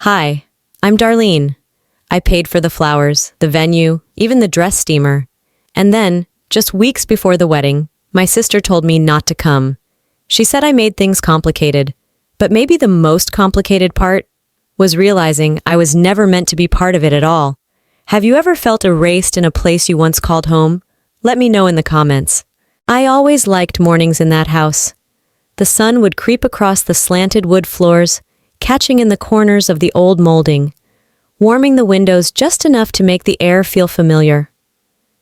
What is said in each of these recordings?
Hi, I'm Darlene. I paid for the flowers, the venue, even the dress steamer. And then, just weeks before the wedding, my sister told me not to come. She said I made things complicated, but maybe the most complicated part was realizing I was never meant to be part of it at all. Have you ever felt erased in a place you once called home? Let me know in the comments. I always liked mornings in that house. The sun would creep across the slanted wood floors, catching in the corners of the old molding, warming the windows just enough to make the air feel familiar.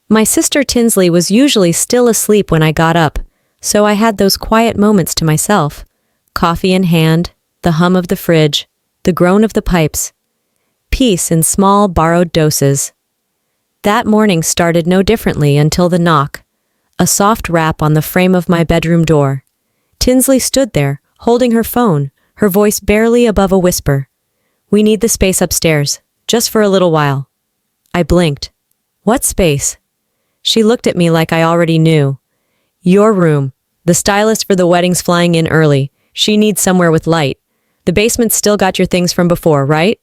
My sister Tinsley was usually still asleep when I got up, so I had those quiet moments to myself. Coffee in hand, the hum of the fridge, the groan of the pipes. Peace in small, borrowed doses. That morning started no differently until the knock. A soft rap on the frame of my bedroom door. Tinsley stood there, holding her phone, her voice barely above a whisper. "We need the space upstairs, just for a little while." I blinked. "What space?" She looked at me like I already knew. "Your room. The stylist for the wedding's flying in early. She needs somewhere with light. The basement's still got your things from before, right?"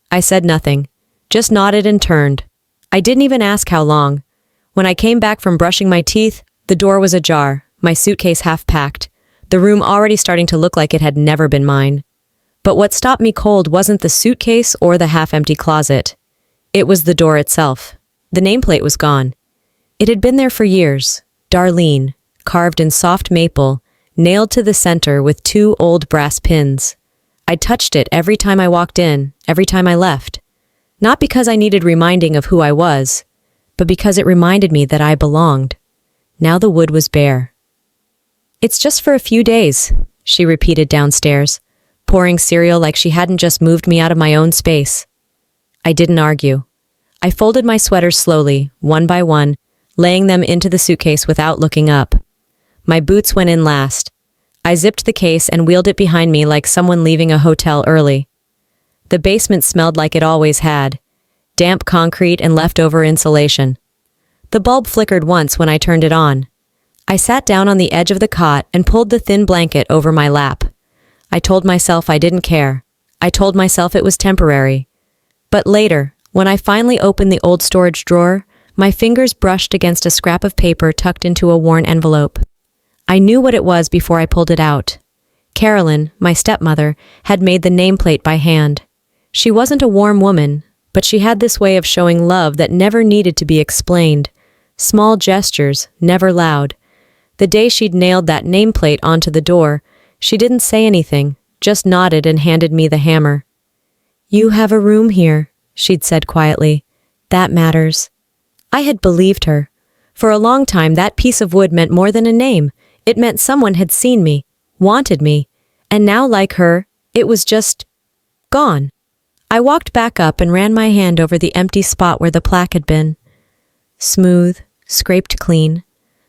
I said nothing, just nodded and turned. I didn't even ask how long. When I came back from brushing my teeth, the door was ajar, my suitcase half packed, the room already starting to look like it had never been mine. But what stopped me cold wasn't the suitcase or the half-empty closet. It was the door itself. The nameplate was gone. It had been there for years. Darlene, carved in soft maple, nailed to the center with 2 old brass pins. I touched it every time I walked in, every time I left. Not because I needed reminding of who I was, but because it reminded me that I belonged. Now the wood was bare. "It's just for a few days," she repeated downstairs, pouring cereal like she hadn't just moved me out of my own space. I didn't argue. I folded my sweaters slowly, one by one, laying them into the suitcase without looking up. My boots went in last. I zipped the case and wheeled it behind me like someone leaving a hotel early. The basement smelled like it always had. Damp concrete and leftover insulation. The bulb flickered once when I turned it on. I sat down on the edge of the cot and pulled the thin blanket over my lap. I told myself I didn't care. I told myself it was temporary. But later, when I finally opened the old storage drawer, my fingers brushed against a scrap of paper tucked into a worn envelope. I knew what it was before I pulled it out. Carolyn, my stepmother, had made the nameplate by hand. She wasn't a warm woman, but she had this way of showing love that never needed to be explained. Small gestures, never loud. The day she'd nailed that nameplate onto the door, she didn't say anything, just nodded and handed me the hammer. "You have a room here," she'd said quietly. "That matters." I had believed her. For a long time, that piece of wood meant more than a name. It meant someone had seen me, wanted me, and now, like her, it was just gone. I walked back up and ran my hand over the empty spot where the plaque had been. Smooth, scraped clean,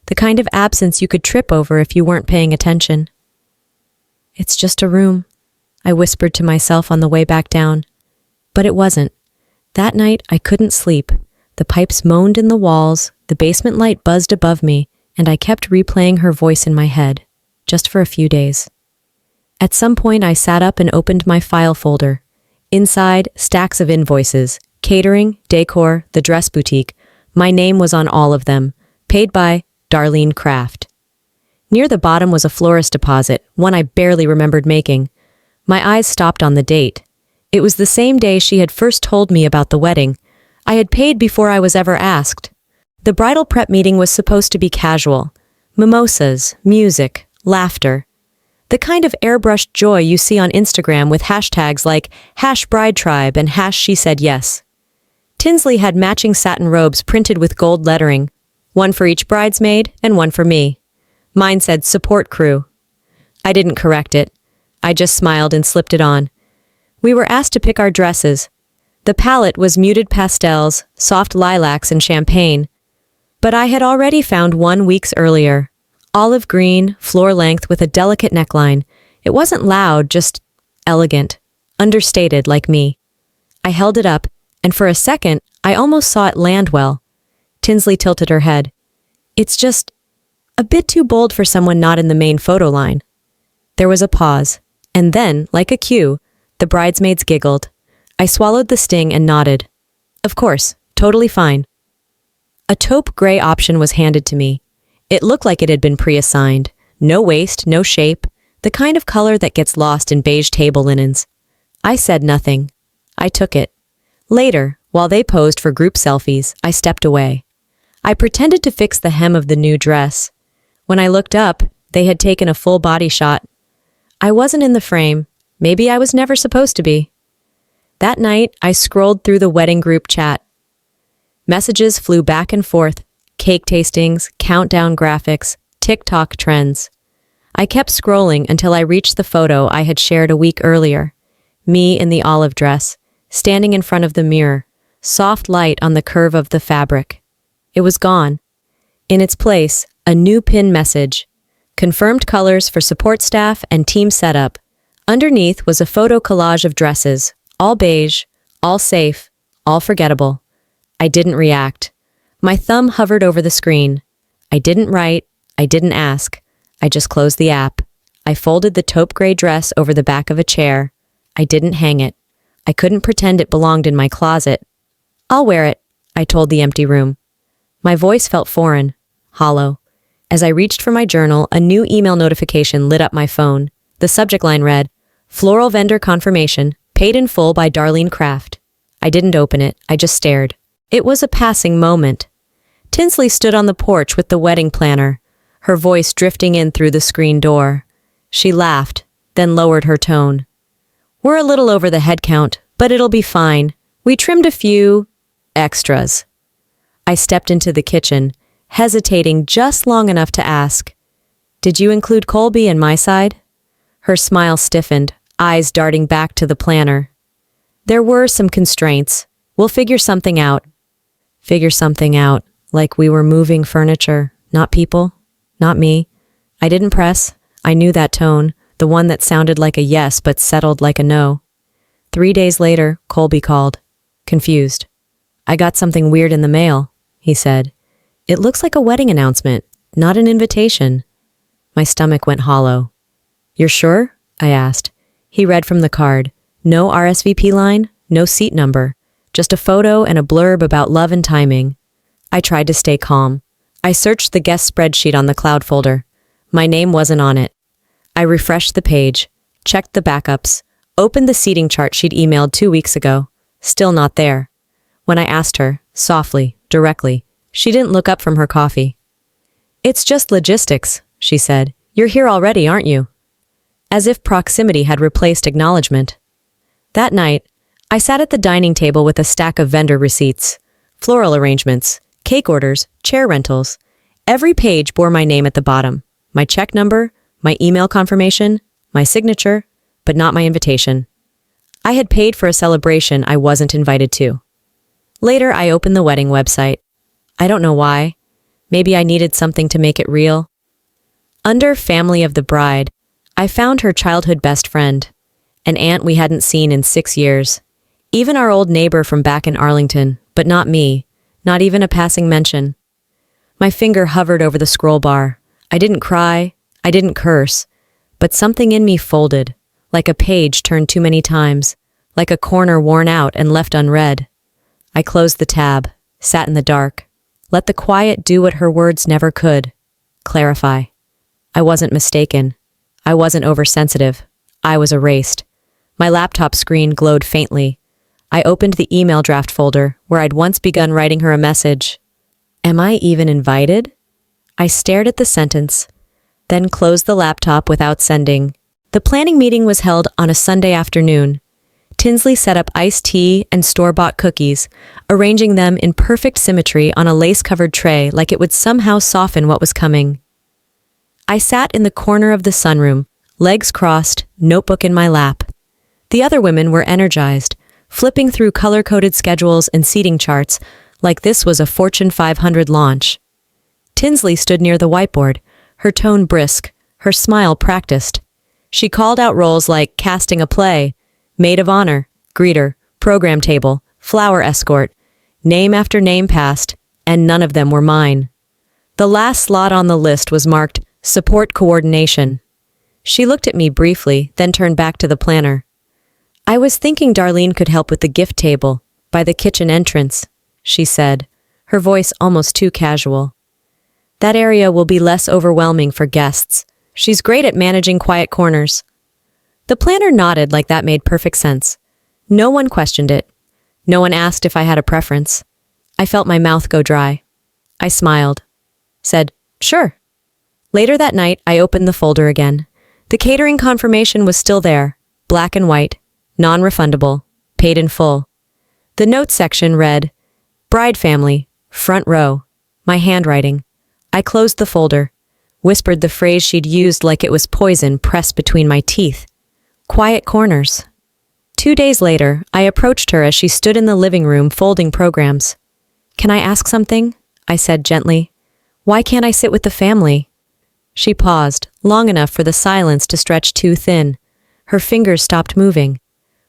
the kind of absence you could trip over if you weren't paying attention. "It's just a room," I whispered to myself on the way back down. But it wasn't. That night, I couldn't sleep. The pipes moaned in the walls, the basement light buzzed above me, and I kept replaying her voice in my head, just for a few days. At some point, I sat up and opened my file folder. Inside, stacks of invoices, catering, decor, the dress boutique. My name was on all of them, paid by Darlene Craft. Near the bottom was a florist deposit, one I barely remembered making. My eyes stopped on the date. It was the same day she had first told me about the wedding. I had paid before I was ever asked. The bridal prep meeting was supposed to be casual. Mimosas, music, laughter. The kind of airbrushed joy you see on Instagram with hashtags like #BrideTribe and #SheSaidYes. Tinsley had matching satin robes printed with gold lettering, one for each bridesmaid and one for me. Mine said "Support Crew." I didn't correct it. I just smiled and slipped it on. We were asked to pick our dresses. The palette was muted pastels, soft lilacs, and champagne. But I had already found one weeks earlier. Olive green, floor length with a delicate neckline. It wasn't loud, just elegant, understated like me. I held it up, and for a second, I almost saw it land well. Tinsley tilted her head. "It's just a bit too bold for someone not in the main photo line." There was a pause, and then, like a cue, The bridesmaids giggled. I swallowed the sting and nodded. Of course, totally fine. A taupe gray option was handed to me. It looked like it had been pre-assigned. No waist, no shape, the kind of color that gets lost in beige table linens. I said nothing. I took it. Later, while they posed for group selfies, I stepped away. I pretended to fix the hem of the new dress. When I looked up, they had taken a full body shot. I wasn't in the frame. Maybe I was never supposed to be. That night, I scrolled through the wedding group chat. Messages flew back and forth. Cake tastings, countdown graphics, TikTok trends. I kept scrolling until I reached the photo I had shared a week earlier. Me in the olive dress, standing in front of the mirror, soft light on the curve of the fabric. It was gone. In its place, a new pin message. Confirmed colors for support staff and team setup. Underneath was a photo collage of dresses, all beige, all safe, all forgettable. I didn't react. My thumb hovered over the screen. I didn't write. I didn't ask. I just closed the app. I folded the taupe gray dress over the back of a chair. I didn't hang it. I couldn't pretend it belonged in my closet. I'll wear it, I told the empty room. My voice felt foreign, hollow. As I reached for my journal, a new email notification lit up my phone. The subject line read, Floral Vendor Confirmation, paid in full by Darlene Kraft. I didn't open it. I just stared. It was a passing moment. Tinsley stood on the porch with the wedding planner, her voice drifting in through the screen door. She laughed, then lowered her tone. We're a little over the head count, but it'll be fine. We trimmed a few extras. I stepped into the kitchen, hesitating just long enough to ask, Did you include Colby and my side? Her smile stiffened, eyes darting back to the planner. There were some constraints. We'll figure something out. Figure something out, like we were moving furniture, not people, not me. I didn't press. I knew that tone, the one that sounded like a yes but settled like a no. 3 days later, Colby called, confused. I got something weird in the mail, he said. It looks like a wedding announcement, not an invitation. My stomach went hollow. You're sure? I asked. He read from the card. No RSVP line, no seat number, just a photo and a blurb about love and timing. I tried to stay calm. I searched the guest spreadsheet on the cloud folder. My name wasn't on it. I refreshed the page, checked the backups, opened the seating chart she'd emailed 2 weeks ago. Still not there. When I asked her, softly, directly, she didn't look up from her coffee. It's just logistics, she said. You're here already, aren't you? As if proximity had replaced acknowledgement. That night, I sat at the dining table with a stack of vendor receipts, floral arrangements, cake orders, chair rentals. Every page bore my name at the bottom, my check number, my email confirmation, my signature, but not my invitation. I had paid for a celebration I wasn't invited to. Later, I opened the wedding website. I don't know why. Maybe I needed something to make it real. Under Family of the Bride, I found her childhood best friend, an aunt we hadn't seen in 6 years. Even our old neighbor from back in Arlington, but not me, not even a passing mention. My finger hovered over the scroll bar. I didn't cry, I didn't curse, but something in me folded, like a page turned too many times, like a corner worn out and left unread. I closed the tab, sat in the dark, let the quiet do what her words never could, clarify. I wasn't mistaken. I wasn't oversensitive. I was erased. My laptop screen glowed faintly. I opened the email draft folder where I'd once begun writing her a message. Am I even invited? I stared at the sentence, then closed the laptop without sending. The planning meeting was held on a Sunday afternoon. Tinsley set up iced tea and store-bought cookies, arranging them in perfect symmetry on a lace-covered tray like it would somehow soften what was coming. I sat in the corner of the sunroom, legs crossed, notebook in my lap. The other women were energized, flipping through color-coded schedules and seating charts like this was a Fortune 500 launch. Tinsley stood near the whiteboard, her tone brisk, her smile practiced. She called out roles like casting a play, maid of honor, greeter, program table, flower escort. Name after name passed, and none of them were mine. The last slot on the list was marked Support Coordination. She looked at me briefly, then turned back to the planner. I was thinking Darlene could help with the gift table, by the kitchen entrance, she said, her voice almost too casual. That area will be less overwhelming for guests. She's great at managing quiet corners. The planner nodded like that made perfect sense. No one questioned it. No one asked if I had a preference. I felt my mouth go dry. I smiled. Said, sure. Later that night, I opened the folder again. The catering confirmation was still there, black and white, non-refundable, paid in full. The notes section read, Bride family, front row, my handwriting. I closed the folder, whispered the phrase she'd used like it was poison pressed between my teeth. Quiet corners. 2 days later, I approached her as she stood in the living room folding programs. Can I ask something? I said gently. Why can't I sit with the family? She paused, long enough for the silence to stretch too thin. Her fingers stopped moving.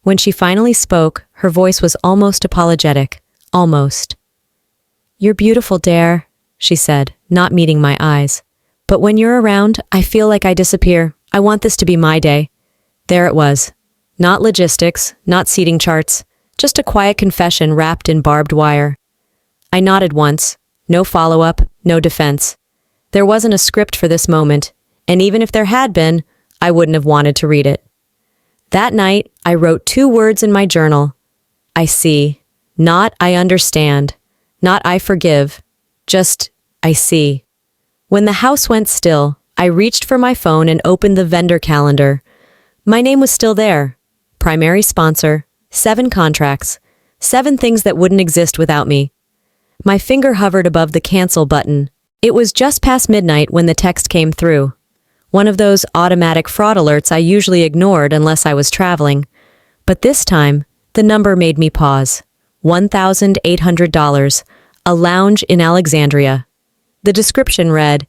When she finally spoke, her voice was almost apologetic. Almost. You're beautiful, Dare, she said, not meeting my eyes. But when you're around, I feel like I disappear. I want this to be my day. There it was. Not logistics, not seating charts, just a quiet confession wrapped in barbed wire. I nodded once. No follow-up, no defense. There wasn't a script for this moment, and even if there had been, I wouldn't have wanted to read it. That night, I wrote 2 words in my journal. I see. Not I understand. Not I forgive. Just, I see. When the house went still, I reached for my phone and opened the vendor calendar. My name was still there. Primary sponsor, 7 contracts, 7 things that wouldn't exist without me. My finger hovered above the cancel button. It was just past midnight when the text came through. One of those automatic fraud alerts I usually ignored unless I was traveling. But this time, the number made me pause. $1,800, a lounge in Alexandria. The description read,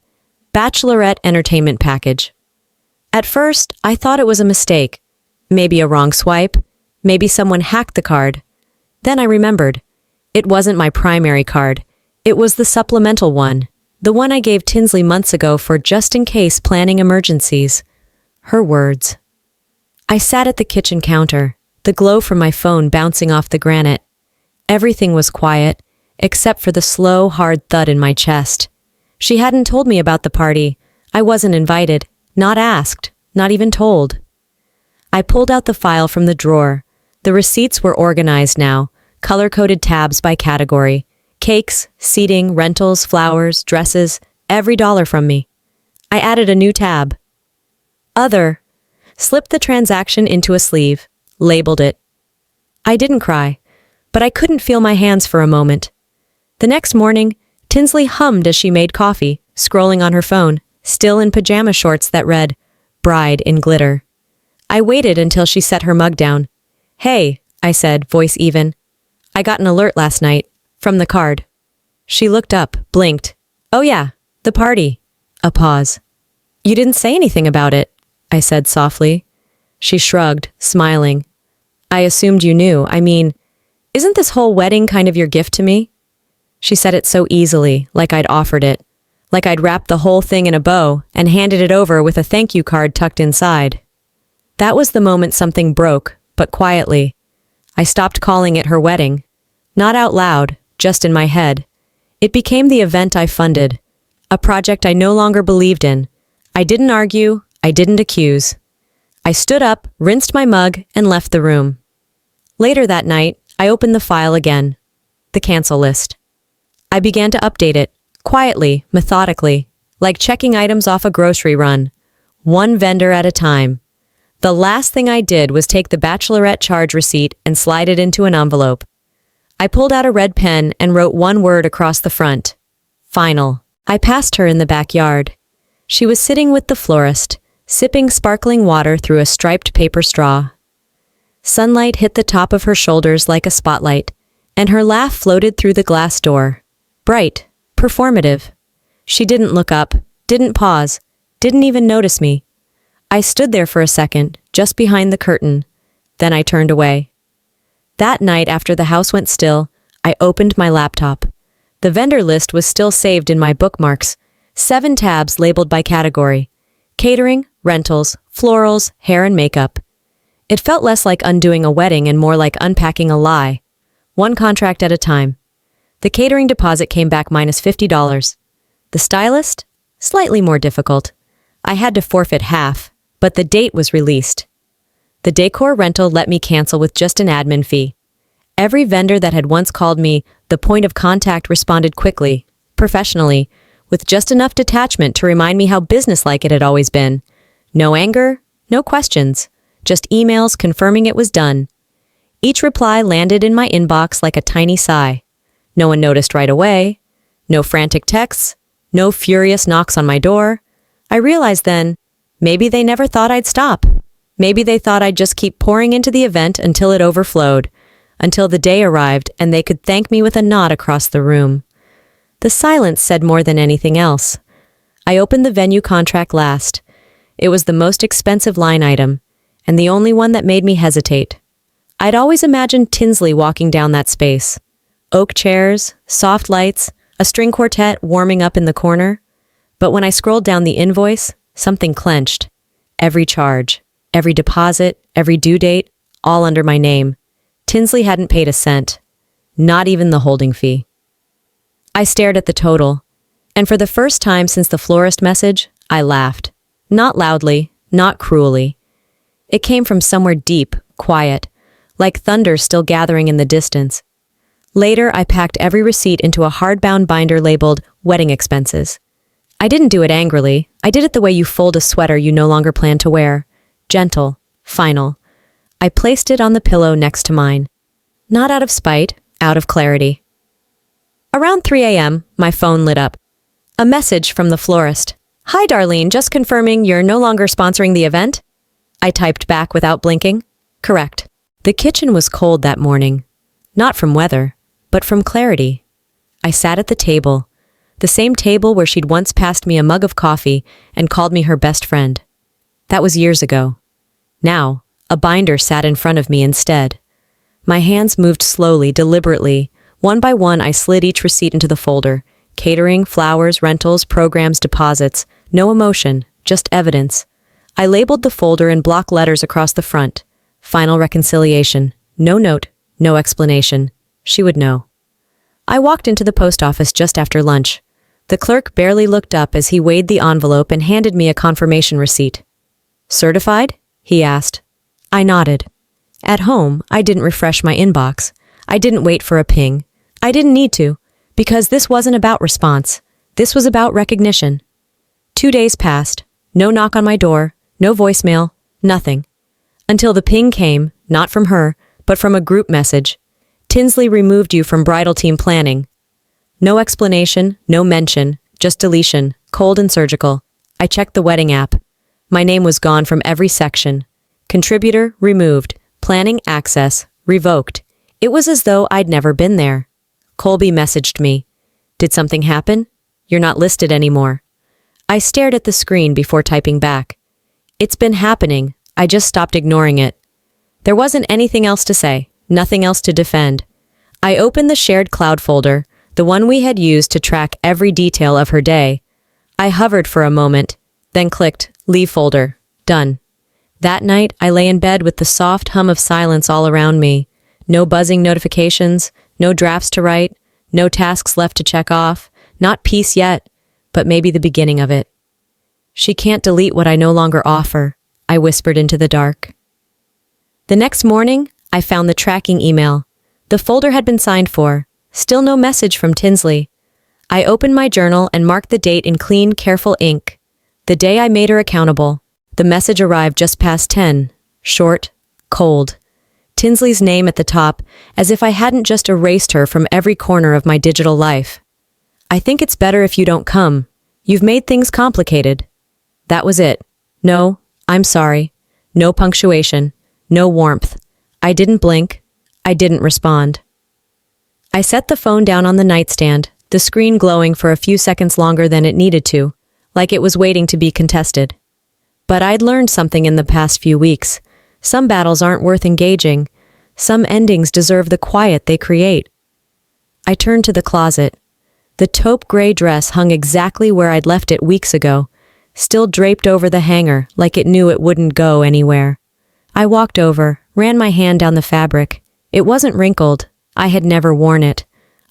Bachelorette Entertainment Package. At first, I thought it was a mistake. Maybe a wrong swipe. Maybe someone hacked the card. Then I remembered. It wasn't my primary card. It was the supplemental one. The one I gave Tinsley months ago for just-in-case planning emergencies. Her words. I sat at the kitchen counter, the glow from my phone bouncing off the granite. Everything was quiet, except for the slow, hard thud in my chest. She hadn't told me about the party. I wasn't invited, not asked, not even told. I pulled out the file from the drawer. The receipts were organized now, color-coded tabs by category. Cakes, seating, rentals, flowers, dresses, every dollar from me. I added a new tab. Other. Slipped the transaction into a sleeve. Labeled it. I didn't cry, but I couldn't feel my hands for a moment. The next morning, Tinsley hummed as she made coffee, scrolling on her phone, still in pajama shorts that read, Bride in glitter. I waited until she set her mug down. Hey, I said, voice even. I got an alert last night. From the card. She looked up, blinked. Oh yeah, the party. A pause. You didn't say anything about it, I said softly. She shrugged, smiling. I assumed you knew. I mean, isn't this whole wedding kind of your gift to me? She said it so easily, like I'd offered it. Like I'd wrapped the whole thing in a bow and handed it over with a thank you card tucked inside. That was the moment something broke, but quietly. I stopped calling it her wedding. Not out loud. Just in my head. It became the event I funded, a project I no longer believed in. I didn't argue, I didn't accuse. I stood up, rinsed my mug, and left the room. Later that night, I opened the file again. The cancel list. I began to update it, quietly, methodically, like checking items off a grocery run, one vendor at a time. The last thing I did was take the bachelorette charge receipt and slide it into an envelope. I pulled out a red pen and wrote 1 word across the front. Final. I passed her in the backyard. She was sitting with the florist, sipping sparkling water through a striped paper straw. Sunlight hit the top of her shoulders like a spotlight, and her laugh floated through the glass door. Bright, performative. She didn't look up, didn't pause, didn't even notice me. I stood there for a second, just behind the curtain. Then I turned away. That night after the house went still, I opened my laptop. The vendor list was still saved in my bookmarks, 7 tabs labeled by category. Catering, rentals, florals, hair and makeup. It felt less like undoing a wedding and more like unpacking a lie. One contract at a time. The catering deposit came back minus $50. The stylist? Slightly more difficult. I had to forfeit half, but the date was released. The decor rental let me cancel with just an admin fee. Every vendor that had once called me the point of contact responded quickly, professionally, with just enough detachment to remind me how businesslike it had always been. No anger, no questions, just emails confirming it was done. Each reply landed in my inbox like a tiny sigh. No one noticed right away. No frantic texts. No furious knocks on my door. I realized then, maybe they never thought I'd stop. Maybe they thought I'd just keep pouring into the event until it overflowed, until the day arrived and they could thank me with a nod across the room. The silence said more than anything else. I opened the venue contract last. It was the most expensive line item, and the only one that made me hesitate. I'd always imagined Tinsley walking down that space. Oak chairs, soft lights, a string quartet warming up in the corner. But when I scrolled down the invoice, something clenched. Every charge, every deposit, every due date, all under my name. Tinsley hadn't paid a cent. Not even the holding fee. I stared at the total, and for the first time since the florist message, I laughed. Not loudly, not cruelly. It came from somewhere deep, quiet, like thunder still gathering in the distance. Later, I packed every receipt into a hardbound binder labeled wedding expenses. I didn't do it angrily. I did it the way you fold a sweater you no longer plan to wear. Gentle, final. I placed it on the pillow next to mine. Not out of spite, out of clarity. Around 3 a.m., my phone lit up. A message from the florist. "Hi, Darlene, just confirming you're no longer sponsoring the event?" I typed back without blinking. Correct. The kitchen was cold that morning. Not from weather, but from clarity. I sat at the table, the same table where she'd once passed me a mug of coffee and called me her best friend. That was years ago. Now, a binder sat in front of me instead. My hands moved slowly, deliberately. One by one, I slid each receipt into the folder. Catering, flowers, rentals, programs, deposits. No emotion, just evidence. I labeled the folder in block letters across the front. Final reconciliation. No note, no explanation. She would know. I walked into the post office just after lunch. The clerk barely looked up as he weighed the envelope and handed me a confirmation receipt. "Certified?" he asked. I nodded. At home, I didn't refresh my inbox. I didn't wait for a ping. I didn't need to, because this wasn't about response. This was about recognition. 2 days passed. No knock on my door, no voicemail, nothing. Until the ping came, not from her, but from a group message. "Tinsley removed you from bridal team planning." No explanation, no mention, just deletion, cold and surgical. I checked the wedding app. My name was gone from every section. Contributor, removed. Planning access, revoked. It was as though I'd never been there. Colby messaged me. "Did something happen? You're not listed anymore." I stared at the screen before typing back. "It's been happening. I just stopped ignoring it." There wasn't anything else to say, nothing else to defend. I opened the shared cloud folder, the one we had used to track every detail of her day. I hovered for a moment, then clicked Leave folder. Done. That night, I lay in bed with the soft hum of silence all around me. No buzzing notifications, no drafts to write, no tasks left to check off, not peace yet, but maybe the beginning of it. "She can't delete what I no longer offer," I whispered into the dark. The next morning, I found the tracking email. The folder had been signed for. Still no message from Tinsley. I opened my journal and marked the date in clean, careful ink. The day I made her accountable. The message arrived just past 10. Short, cold. Tinsley's name at the top, as if I hadn't just erased her from every corner of my digital life. "I think it's better if you don't come. You've made things complicated." That was it. No, I'm sorry. No punctuation. No warmth. I didn't blink. I didn't respond. I set the phone down on the nightstand, the screen glowing for a few seconds longer than it needed to, like it was waiting to be contested. But I'd learned something in the past few weeks. Some battles aren't worth engaging. Some endings deserve the quiet they create. I turned to the closet. The taupe gray dress hung exactly where I'd left it weeks ago, still draped over the hanger like it knew it wouldn't go anywhere. I walked over, ran my hand down the fabric. It wasn't wrinkled. I had never worn it.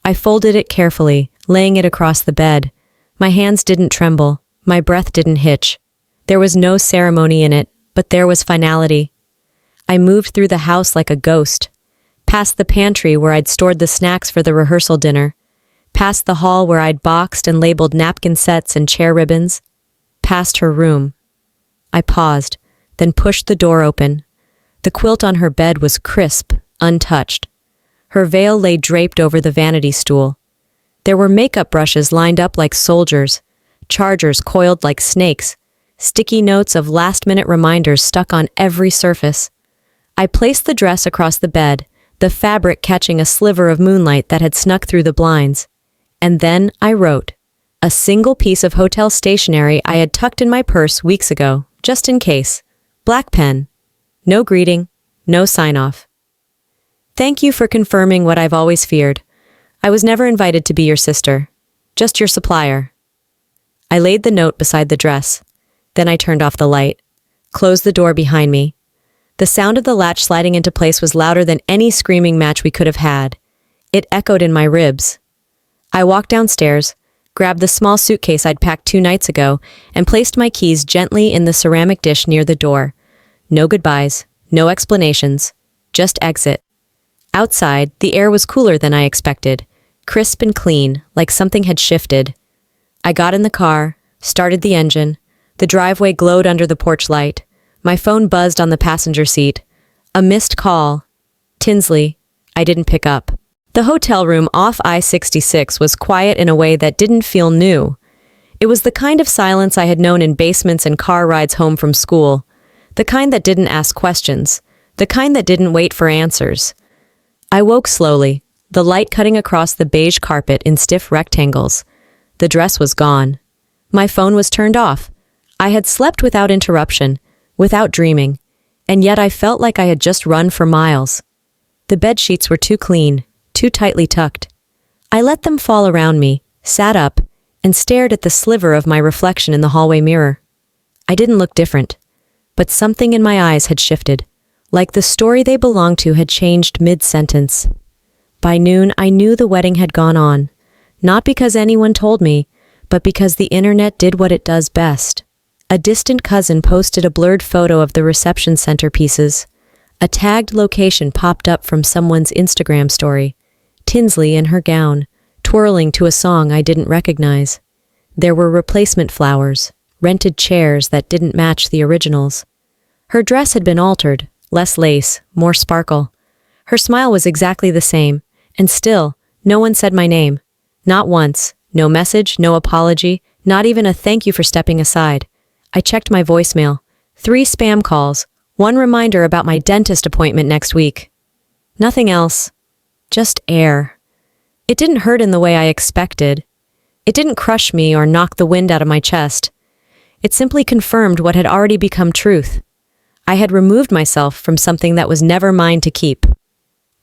I folded it carefully, laying it across the bed. My hands didn't tremble. My breath didn't hitch. There was no ceremony in it, but there was finality. I moved through the house like a ghost, past the pantry where I'd stored the snacks for the rehearsal dinner, past the hall where I'd boxed and labeled napkin sets and chair ribbons, past her room. I paused, then pushed the door open. The quilt on her bed was crisp, untouched. Her veil lay draped over the vanity stool. There were makeup brushes lined up like soldiers, chargers coiled like snakes, sticky notes of last-minute reminders stuck on every surface. I placed the dress across the bed, the fabric catching a sliver of moonlight that had snuck through the blinds. And then I wrote, a single piece of hotel stationery I had tucked in my purse weeks ago, just in case. Black pen. No greeting, no sign-off. Thank you for confirming what I've always feared. I was never invited to be your sister, just your supplier. I laid the note beside the dress. Then I turned off the light, closed the door behind me. The sound of the latch sliding into place was louder than any screaming match we could have had. It echoed in my ribs. I walked downstairs, grabbed the small suitcase I'd packed 2 nights ago, and placed my keys gently in the ceramic dish near the door. No goodbyes, no explanations, just exit. Outside, the air was cooler than I expected, crisp and clean, like something had shifted. I got in the car, started the engine. The driveway glowed under the porch light. My phone buzzed on the passenger seat. A missed call. Tinsley. I didn't pick up. The hotel room off I-66 was quiet in a way that didn't feel new. It was the kind of silence I had known in basements and car rides home from school. The kind that didn't ask questions. The kind that didn't wait for answers. I woke slowly, the light cutting across the beige carpet in stiff rectangles. The dress was gone. My phone was turned off. I had slept without interruption, without dreaming, and yet I felt like I had just run for miles. The bed sheets were too clean, too tightly tucked. I let them fall around me, sat up, and stared at the sliver of my reflection in the hallway mirror. I didn't look different, but something in my eyes had shifted, like the story they belonged to had changed mid-sentence. By noon, I knew the wedding had gone on, not because anyone told me, but because the internet did what it does best. A distant cousin posted a blurred photo of the reception centerpieces. A tagged location popped up from someone's Instagram story. Tinsley in her gown, twirling to a song I didn't recognize. There were replacement flowers, rented chairs that didn't match the originals. Her dress had been altered, less lace, more sparkle. Her smile was exactly the same, and still, no one said my name. Not once, no message, no apology, not even a thank you for stepping aside. I checked my voicemail. 3 spam calls, 1 reminder about my dentist appointment next week. Nothing else. Just air. It didn't hurt in the way I expected. It didn't crush me or knock the wind out of my chest. It simply confirmed what had already become truth. I had removed myself from something that was never mine to keep.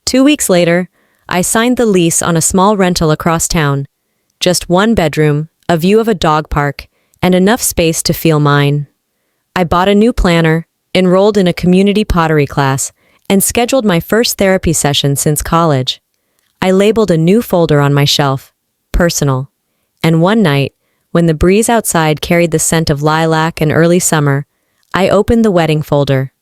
2 weeks later, I signed the lease on a small rental across town. Just 1 bedroom, a view of a dog park, and enough space to feel mine. I bought a new planner, enrolled in a community pottery class, and scheduled my first therapy session since college. I labeled a new folder on my shelf, personal. And one night, when the breeze outside carried the scent of lilac and early summer, I opened the wedding folder.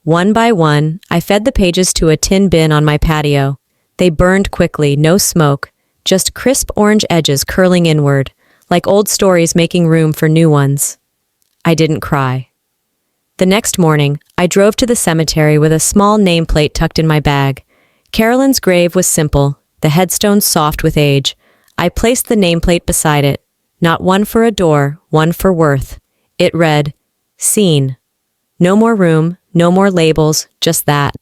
One by one, I fed the pages to a tin bin on my patio. They burned quickly, no smoke, just crisp orange edges curling inward, like old stories making room for new ones. I didn't cry. The next morning, I drove to the cemetery with a small nameplate tucked in my bag. Carolyn's grave was simple, the headstone soft with age. I placed the nameplate beside it. Not one for a door, one for worth. It read, Seen. No more room, no more labels, just that.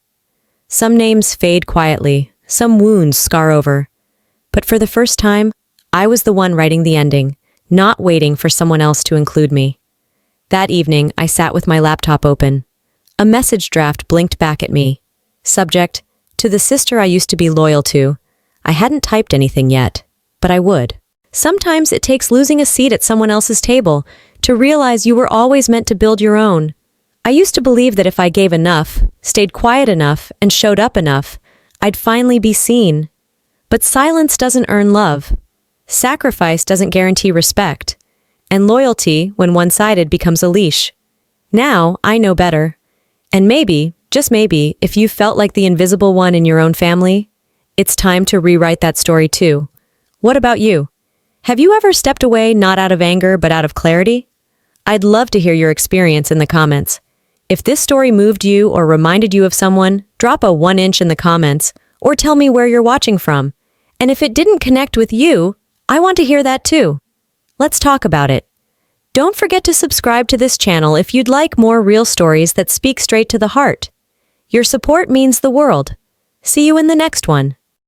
Some names fade quietly, some wounds scar over. But for the first time, I was the one writing the ending, not waiting for someone else to include me. That evening, I sat with my laptop open. A message draft blinked back at me. Subject, to the sister I used to be loyal to. I hadn't typed anything yet, but I would. Sometimes it takes losing a seat at someone else's table to realize you were always meant to build your own. I used to believe that if I gave enough, stayed quiet enough, and showed up enough, I'd finally be seen. But silence doesn't earn love. Sacrifice doesn't guarantee respect. And loyalty, when one-sided, becomes a leash. Now, I know better. And maybe, just maybe, if you felt like the invisible one in your own family, it's time to rewrite that story too. What about you? Have you ever stepped away not out of anger but out of clarity? I'd love to hear your experience in the comments. If this story moved you or reminded you of someone, drop a 1 inch in the comments or tell me where you're watching from. And if it didn't connect with you, I want to hear that too. Let's talk about it. Don't forget to subscribe to this channel if you'd like more real stories that speak straight to the heart. Your support means the world. See you in the next one.